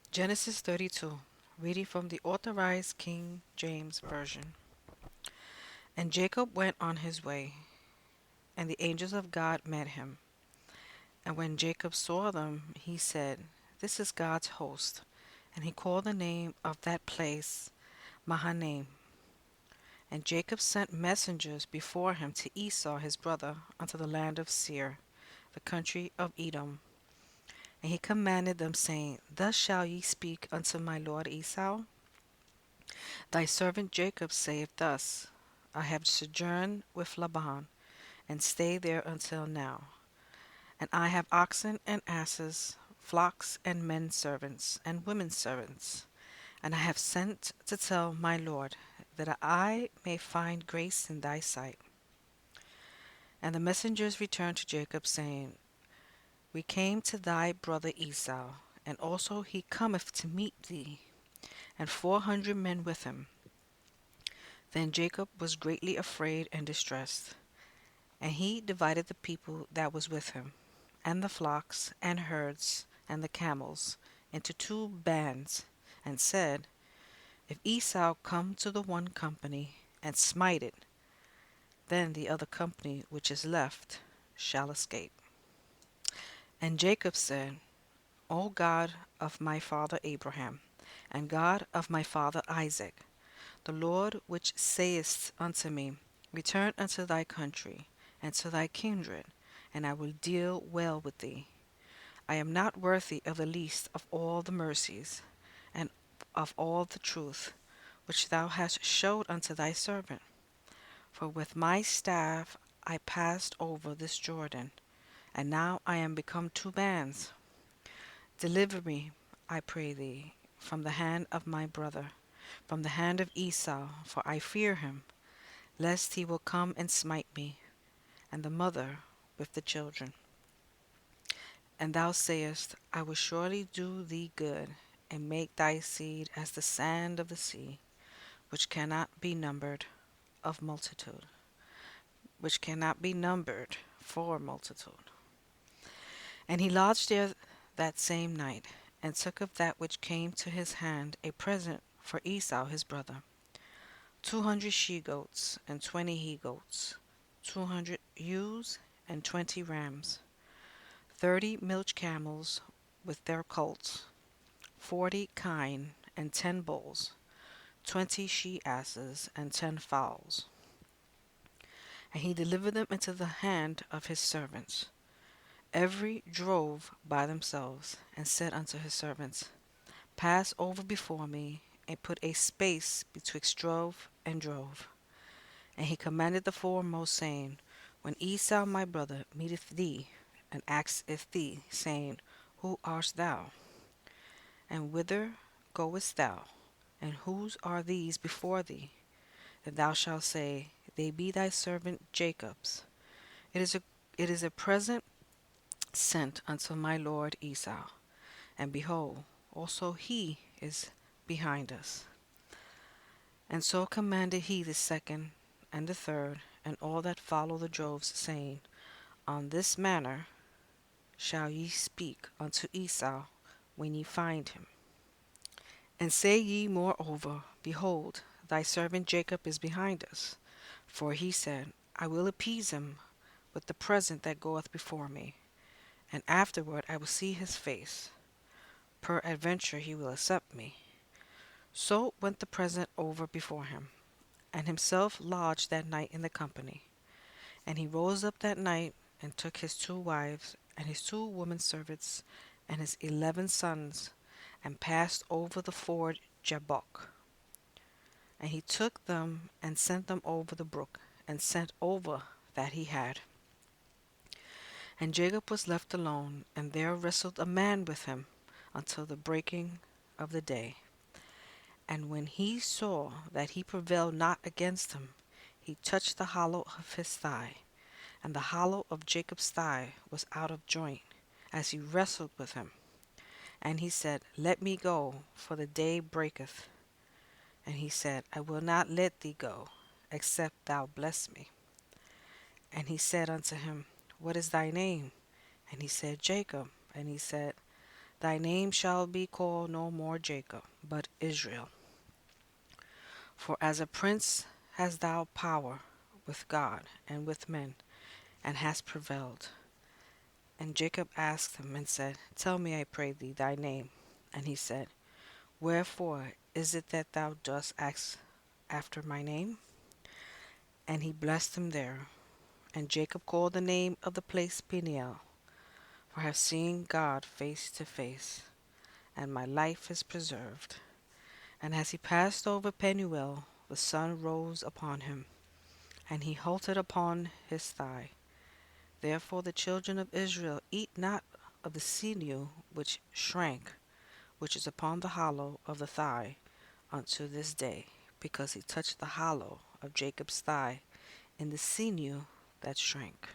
Genesis 32, reading from the Authorized King James Version. And Jacob went on his way, and the angels of God met him. And when Jacob saw them, he said, "This is God's host." And he called the name of that place Mahanaim. And Jacob sent messengers before him to Esau his brother unto the land of Seir, the country of Edom. And he commanded them, saying, Thus shall ye speak unto my lord Esau. Thy servant Jacob saith thus, I have sojourned with Laban, and stayed there until now. And I have oxen and asses, flocks and men servants, and women servants. And I have sent to tell my lord, that I may find grace in thy sight. And the messengers returned to Jacob, saying, We came to thy brother Esau, and also he cometh to meet thee, and 400 men with him. Then Jacob was greatly afraid and distressed. And he divided the people that was with him, and the flocks, and herds, and the camels, into 2 bands, and said, If Esau come to the one company, and smite it, then the other company which is left shall escape. And Jacob said, O God of my father Abraham, and God of my father Isaac, the Lord which sayest unto me, Return unto thy country, and to thy kindred, and I will deal well with thee. I am not worthy of the least of all the mercies, and of all the truth, which thou hast showed unto thy servant. For with my staff I passed over this Jordan, and now I am become 2 bands. Deliver me, I pray thee, from the hand of my brother, from the hand of Esau, for I fear him, lest he will come and smite me, and the mother with the children. And thou sayest, I will surely do thee good, and make thy seed as the sand of the sea, which cannot be numbered of multitude, which cannot be numbered for multitude. And he lodged there that same night, and took of that which came to his hand a present for Esau his brother, 200 she-goats, and 20 he-goats, 200 ewes, and 20 rams, 30 milch camels with their colts, 40 kine, and 10 bulls, 20 she-asses, and 10 fowls. And he delivered them into the hand of his servants. Every drove by themselves, and said unto his servants, Pass over before me, and put a space betwixt drove and drove. And he commanded the foremost, saying, When Esau my brother meeteth thee, and asketh thee, saying, Who art thou? And whither goest thou? And whose are these before thee? Then thou shalt say, They be thy servant Jacob's. It is a present sent unto my lord Esau. And behold, also he is behind us. And so commanded he the second and the third, and all that follow the droves, saying, On this manner shall ye speak unto Esau when ye find him. And say ye moreover, Behold, thy servant Jacob is behind us. For he said, I will appease him with the present that goeth before me, and afterward I will see his face. Peradventure he will accept me. So went the present over before him, and himself lodged that night in the company. And he rose up that night, and took his 2 wives, and his 2 women servants, and his 11 sons, and passed over the ford Jabbok. And he took them, and sent them over the brook, and sent over that he had. And Jacob was left alone, and there wrestled a man with him until the breaking of the day. And when he saw that he prevailed not against him, he touched the hollow of his thigh, and the hollow of Jacob's thigh was out of joint, as he wrestled with him. And he said, Let me go, for the day breaketh. And he said, I will not let thee go, except thou bless me. And he said unto him, What is thy name? And he said, Jacob. And he said, Thy name shall be called no more Jacob, but Israel. For as a prince hast thou power with God and with men, and hast prevailed. And Jacob asked him and said, Tell me, I pray thee, thy name. And he said, Wherefore is it that thou dost ask after my name? And he blessed him there. And Jacob called the name of the place Peniel, for I have seen God face to face, and my life is preserved. And as he passed over Penuel, the sun rose upon him, and he halted upon his thigh. Therefore the children of Israel eat not of the sinew which shrank, which is upon the hollow of the thigh, unto this day, because he touched the hollow of Jacob's thigh in the sinew that shrank.